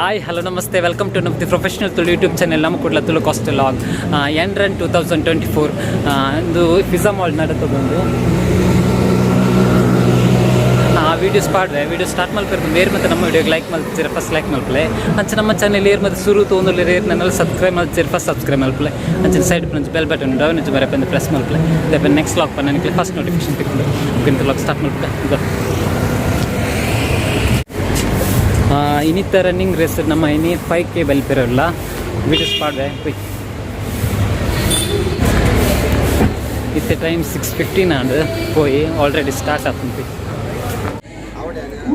Hi hello namaste welcome to ನಮ್ಮ the professional Tulu YouTube channel ನಮ್ಮ ಕೂಡಲ ತುಳು ಕಾಸ್ಟ್ ಲಾಗ್ ಎಂಡ್ ರನ್ 2024 ಒಂದು ಪಿಜ್ಜಾ ಮಾಲ್ ನಡತದೊಂದು ವೀಡಿಯೋಸ್ ಪಾಡ್ರೆ ವೀಡಿಯೋ ಸ್ಟಾರ್ಟ್ ಮಲ್ಪಿರ್ದು ಮೇರ್ ಮತ್ತು ನಮ್ಮ ವೀಡಿಯೋಗೆ ಲೈಕ್ ಮಲ್ಪಿದ್ರೆ ಫಸ್ಟ್ ಲೈಕ್ ಮಲ್ಪಲೆ ಅಂಚೆ ನಮ್ಮ ಚಾನೆಲ್ ಏರ್ ಮತ್ತು ಶುರು ತೊಂದರೆ ಏರ್ ನನ್ನೆಲ್ಲ ಸಬ್ಸ್ಕ್ರೈಬ್ ಮಲ್ಪಿದ್ರೆ ಫಸ್ಟ್ ಸಬ್ಸ್ಕ್ರೈಬ್ ಮಲ್ಪಲೆ ಅಂಚೆ ಸೈಡ್ ಪಂಚ್ ಬೆಲ್ ಬಟನ್ ಉಂಟು ನಿಜ ಬರ ಬಂದು ಪ್ರೆಸ್ ಮಲ್ಪಲೆ ಅದೇ ನೆಕ್ಸ್ಟ್ ಲಾಗ್ ನನಗೆ ಫಸ್ಟ್ ನೋಟಿಫಿಕೇಶನ್ ತಿಳ್ಕೊಂಡು ಇಂತ ಲಾಗ್ ಸ್ಟಾರ್ಟ್ ಮಲ್ಪಲೆ ಇನ್ನಿತ್ತ ರನ್ನಿಂಗ್ ರೇಸ್ ನಮ್ಮ ಇನಿ 5K ಬಲ್ಪಿರೋಲ್ಲ ವೀಡಿಯೋಸ್ ಪಾಡ್ರೆ ಇತ್ತೆ ಟೈಮ್ 6:15 ಆಂಡ್ ಹೋಗಿ ಆಲ್ರೆಡಿ ಸ್ಟಾರ್ಟ್ ಆಗ್ತಂತೆ.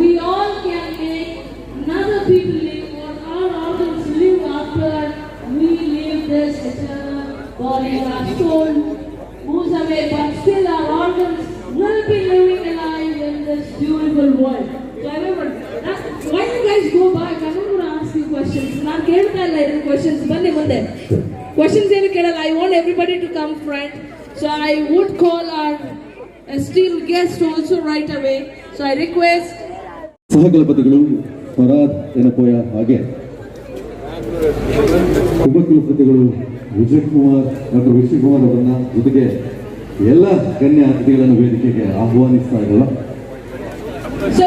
We all can make another people live or our organs live after we leave this eternal body. Our soul moves away, but still our organs will be living alive in this beautiful world. So I remember, why you guys go back? I'm not going to ask you questions. ನಾನು ಕೇಳ್ತಾ ಇಲ್ಲ ಇದನ್ನ questions. ಬನ್ನಿ ಮುಂದೆ. Questions ಏನು ಕೇಳಲ್ಲ. I want everybody to come front. So I would call our esteemed guest also right away. So I request ಸಹಕಲಪತಿಗಳು ಫರಾದ್ ಎನಪೋಯ ಹಾಗೆ ಉಪಕುಲಪತಿಗಳು ವಿಜಯ್ ಕುಮಾರ್ ಡಾಕ್ಟರ್ ವಿಶ್ವಕುಮಾರ್ ಅವರನ್ನ ಜೊತೆಗೆ ಎಲ್ಲ ಗಣ್ಯ ಅತಿಥಿಗಳನ್ನು ವೇದಿಕೆಗೆ ಆಹ್ವಾನಿಸ್ತಾ ಇರಲ್ಲ. So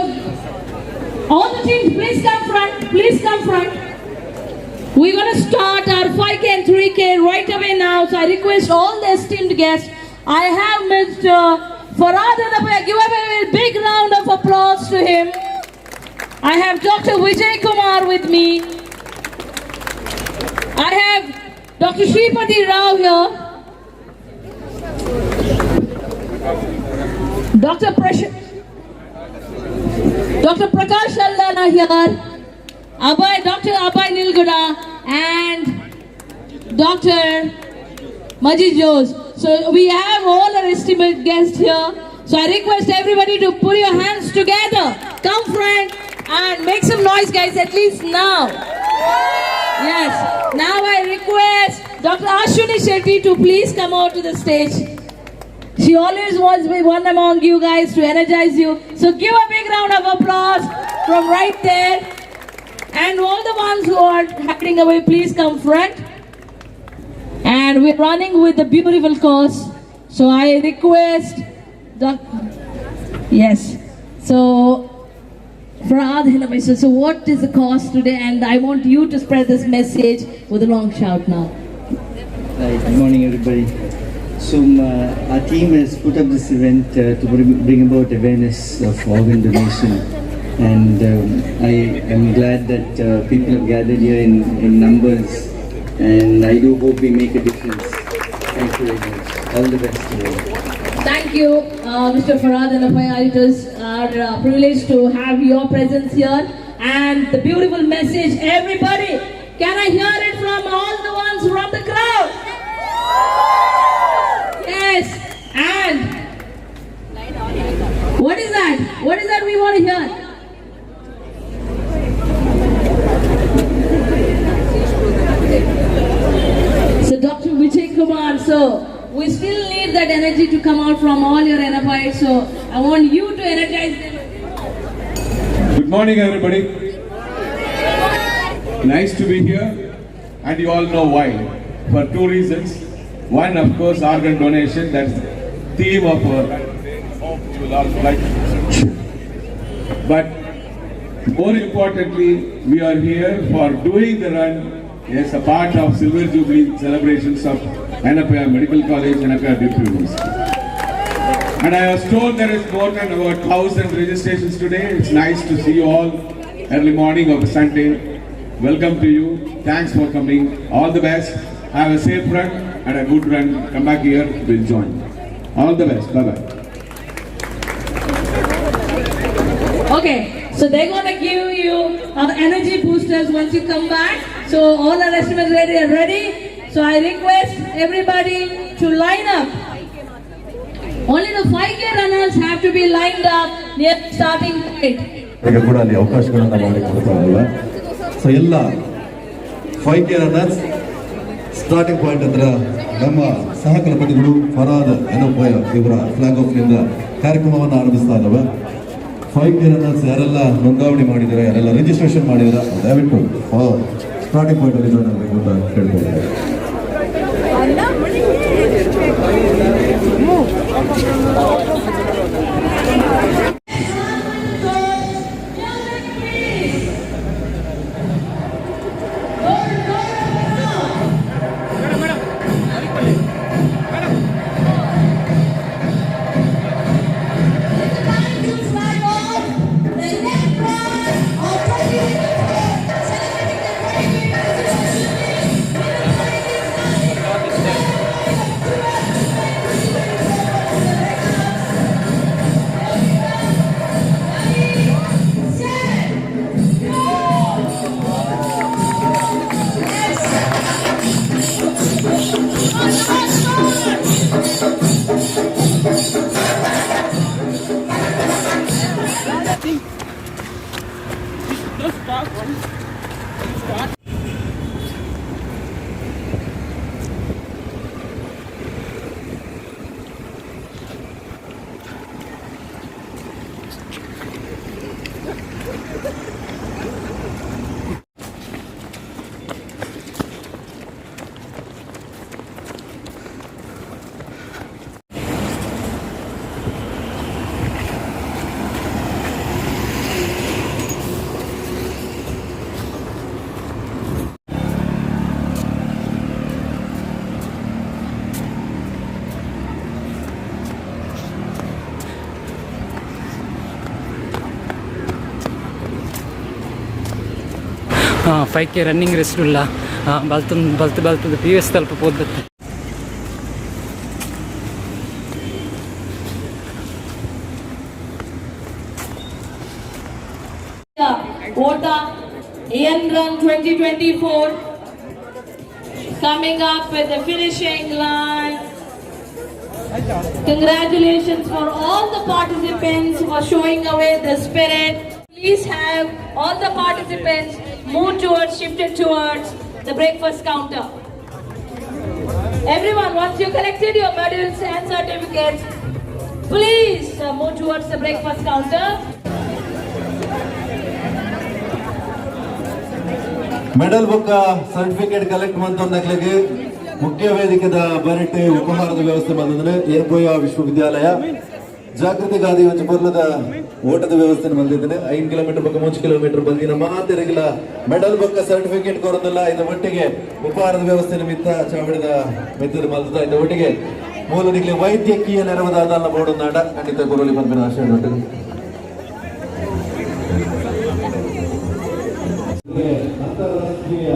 all the teams please come front, please come front. We're going to start our 5K and 3K right away now. So I request all the esteemed guests. I have Mr. Farad Enapoya. Give a very big round of applause to him. I have Dr. Vijay Kumar with me. I have Dr. Shripati Rao here. Dr. Prakash Aldana here. Dr. Abhay Nilguda and Dr. Majid Jose. So we have all our esteemed guests here. So I request everybody to put your hands together. Come front and make some noise, guys, at least now. Yes. Now I request Dr. Ashwini Shetty to please come out to the stage. She always wants to be one among you guys to energize you. So give a big round of applause from right there. And all the ones who are hiding away, please come front. And we're running with the beautiful course. So I request yes. So Farad Enapoya, so what is the cause today? And I want you to spread this message with a long shout now. Hi, good morning everybody. So our team has put up this event to bring about awareness of organ donation, and I am glad that people have gathered here in numbers, and I do hope we make a difference. Thank you very much. All the best to you. Thank you, Mr. Farad Enapoya. It is our privilege to have your presence here and the beautiful message. Everybody, can I hear it from all the ones from the crowd? Yes. And what is that? What is that we want to hear? So Dr. Vijay Kumar, so we still need that energy to come out from all your Enapoya, so I want you to energize them. Good morning everybody. Nice to be here, and you all know why. For two reasons. One, of course, organ donation. That's the theme of our life. But more importantly, we are here for doing the run as a part of Silver Jubilee celebrations of Enapoya Medical College, Enapoya Deputy University. And I was told there is more than about 1,000 registrations today. It's nice to see you all early morning of a Sunday. Welcome to you. Thanks for coming. All the best. Have a safe run and a good run. Come back here. We'll join. All the best. Bye-bye. Okay, so they're going to give you energy boosters once you come back. So all our estimates are ready. So I request everybody to line up. Only the 5K runners have to be lined up near the starting point. ಈಗ ಕೂಡ ಅಲ್ಲಿ ಅವಕಾಶಗಳನ್ನು ಮಾಡಿಕೊಡ್ತಾರಲ್ಲ. So ಎಲ್ಲ 5K runners starting point ಹತ್ರ ನಮ್ಮ ಸಹಕಲಪತಿಗಳು ಫರಾದ್ ಎನಪೋಯ ಇವರ flag of ನಿಂದ ಕಾರ್ಯಕ್ರಮವನ್ನು ಆರಂಭಿಸ್ತಾ ಇದ್ದಾವೆ. 5K ರನ್ನರ್ಸ್ ಯಾರೆಲ್ಲ ನೋಂದಾವಣಿ ಮಾಡಿದ್ದೀರಾ, ಯಾರೆಲ್ಲ ರಿಜಿಸ್ಟ್ರೇಷನ್ ಮಾಡಿದ್ದೀರಾ, ದಯವಿಟ್ಟು ಸ್ಟಾರ್ಟಿಂಗ್ ಪಾಯಿಂಟ್ ಅಲ್ಲಿ ಜಾಯ್ನ್ ಆಗಬೇಕು ಅಂತ ಕೇಳ್ಕೊಳ್ತಾರೆ. ಹಾಂ 5K ರನ್ನಿಂಗ್ ರೆಸ್ಟ್ ಇಲ್ಲ, ಬಲ್ತು PVS ತಲುಪಬಹುದು. Vota Ian Run 2024 coming up with the finishing line. Congratulations for all the participants for showing away the spirit. Please have all the participants shifted towards the breakfast counter. Everyone, once you collected your medals and certificates, please move towards the breakfast counter. Medal book certificate collect ಮಂತೊಂದಾಗ್ಲಿಗೆ ಮುಖ್ಯ ವೇದಿಕೆದ ಬರಟೆ ಉಪಹಾರದ ವ್ಯವಸ್ಥೆ ಬಂದಿದ್ರೆ ಏರ್ಪೋಯ ವಿಶ್ವವಿದ್ಯಾಲಯ ಜಾಗೃತಿ ಗಾದಿ ವಂಚ ಬರ್ಲದ ಓಟದ ವ್ಯವಸ್ಥೆ ಬಂದಿದ್ದೇನೆ. 5 ಕಿಲೋಮೀಟರ್ ಬಗ್ಗೆ 3 ಕಿಲೋಮೀಟರ್ ಬಂದಿನ ಮಾತಿರಗಿಲ್ಲ ಮೆಡಲ್ ಬುಕ್ ಸರ್ಟಿಫಿಕೇಟ್ ಕೊರೋದಿಲ್ಲ. ಇದು ಒಟ್ಟಿಗೆ ಉಪಹಾರದ ವ್ಯವಸ್ಥೆ ನಿಮಿತ್ತ ಚಾವಡಿದ ಮೆತ್ತದ ಮಲ್ದ ಇದು ಒಟ್ಟಿಗೆ ಮೂಲನಿಗೆ ವೈದ್ಯಕೀಯ ನೆರವಾದ ಬೋರ್ಡ್ ನಾಡ ಖಂಡಿತ ಗುರುಲಿ ಬಂದಿನ ಆಶಯ ಒಟ್ಟಿಗೆ ಅಂತಾರಾಷ್ಟ್ರೀಯ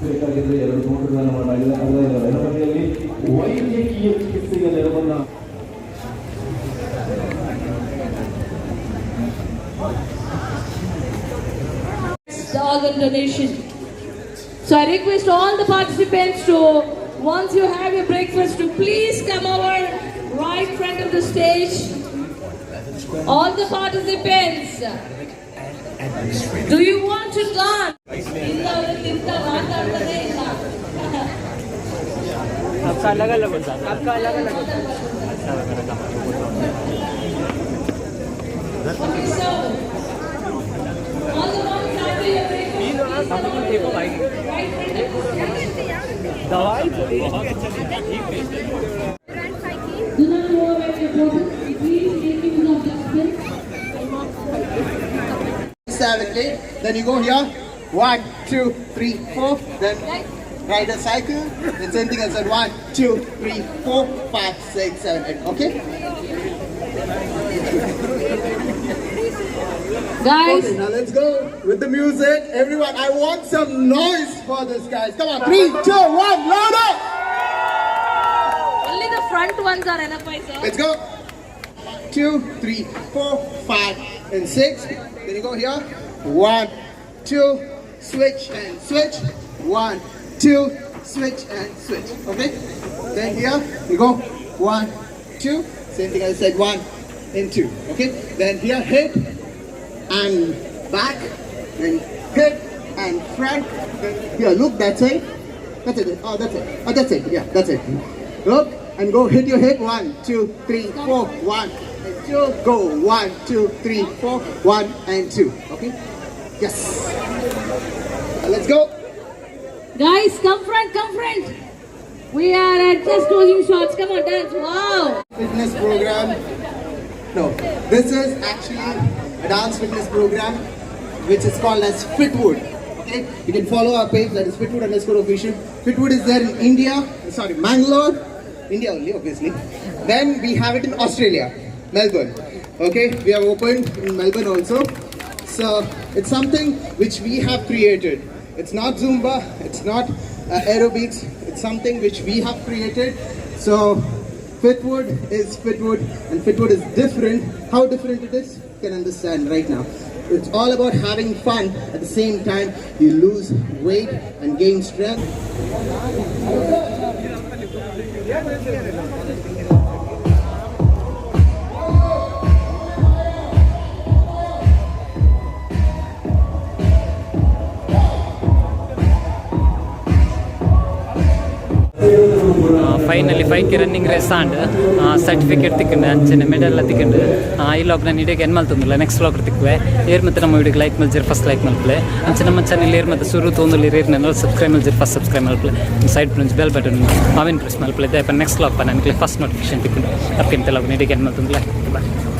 ಬೇಕಾಗಿದ್ರೆ 2 ಕೋಟಿಗಳನ್ನು ಮಾಡಲಾಗಿದೆ. ಅದರ ಎಡಬದಿಯಲ್ಲಿ ವೈದ್ಯಕೀಯ ಚಿಕಿತ್ಸೆಯ ನೆರವನ್ನು The organ donation. So I request all the participants to, once you have your breakfast, to please come over right front of the stage. All the participants. Do you want to dance? आपका अलग अलग होता है, आपका अलग अलग होता है. Okay, so all the ones after your breakfast, right दवाई do not go away from your bottle. Please take use of dustbin. Silently. Then you go here. 1, 2, 3, 4. Then ride a cycle. Then same thing as that. 1, 2, 3, 4, 5, 6, 7, 8. Okay? Guys, Okay, now let's go with the music. Everyone, I want some noise for this, guys. Come on. 3, 2, 1. Louder! only the front ones are enough, sir. Let's go. 2, 3, 4, 5, and 6. Then you go here. 1, 2, switch and switch. 1, 2, switch and switch. Okay? Then here you go. 1, 2. Same thing I said. 1 and 2. Okay? Then here hit and back. Then hit and front. Then here look. That's it. That's it. Oh, that's it. Oh, that's it. Yeah, that's it. Look and go hit your hip. 1, 2, 3, 4. 1 2, go. 1, 2, 3, 4, 1 and 2. Okay? Yes. Let's go. Guys, come front. We are at just closing shots. Come on, dance. Wow. Fitness program. No, this is actually a dance fitness program which is called as Fitwood. Okay, you can follow our page, that is Fitwood_official. Fitwood is there in India, sorry, Mangalore, India only obviously. Then we have it in Australia, Melbourne. Okay, we have opened in Melbourne also. So it's something which we have created. It's not Zumba, it's not aerobics, it's something which we have created. So Fitwood is Fitwood, and Fitwood is different. How different it is, you can understand right now. It's all about having fun. At the same time, you lose weight and gain strength. Finally 5K running race and certificate ತಿಕ್ಕೊಂಡು ಅಂಚನೆ medal ತಿಕ್ಕೊಂಡು ಈ vlog ನಾನು ಇಡೀಗೆ ಏನು ಮಲ್ತಂದಿಲ್ಲ next vlog ತಿಕ್ಕುವೆ ಏರ್ ಮತ್ತು ನಮ್ಮ ವಿಡಿಯೋಗೆ ಲೈಕ್ ಮಲ್ಜಿರ್ ಫಸ್ಟ್ ಲೈಕ್ ಮಲ್ಪಲೆ ಅಂಚೆ ನಮ್ಮ ಚಾನಲ್ ಏರ್ ಮತ್ತು ಸುರು ತೊಂದಲ್ಲಿ ಏರ್ ನಾನು ಸಬ್ಸ್ಕ್ರೈಬ್ ಮಲ್ಜಿರ್ ಫಸ್ಟ್ ಸಬ್ಸ್ಕ್ರೈಬ್ ಮಲ್ಪಲೆ ಸೈಡ್ ಪ್ರಿಂಚ್ ಬೆಲ್ ಬಟನ್ ಅವೇನು ಪ್ರೆಸ್ ಮಲ್ಪಲೆ ನೆಕ್ಸ್ಟ್ ಲಾಗ್ ನನಗೆ ಫಸ್ಟ್ ನೋಟಿಫಿಕೇಶನ್ ತಿಕ್ಕೊಂಡು ಅಪ್ಪಿಂತ ಲಾಗ್ ಇಡೀಗೆ ಏನು ಮಲ್ತಂದಿಲ್ಲ ಬಾಯ್.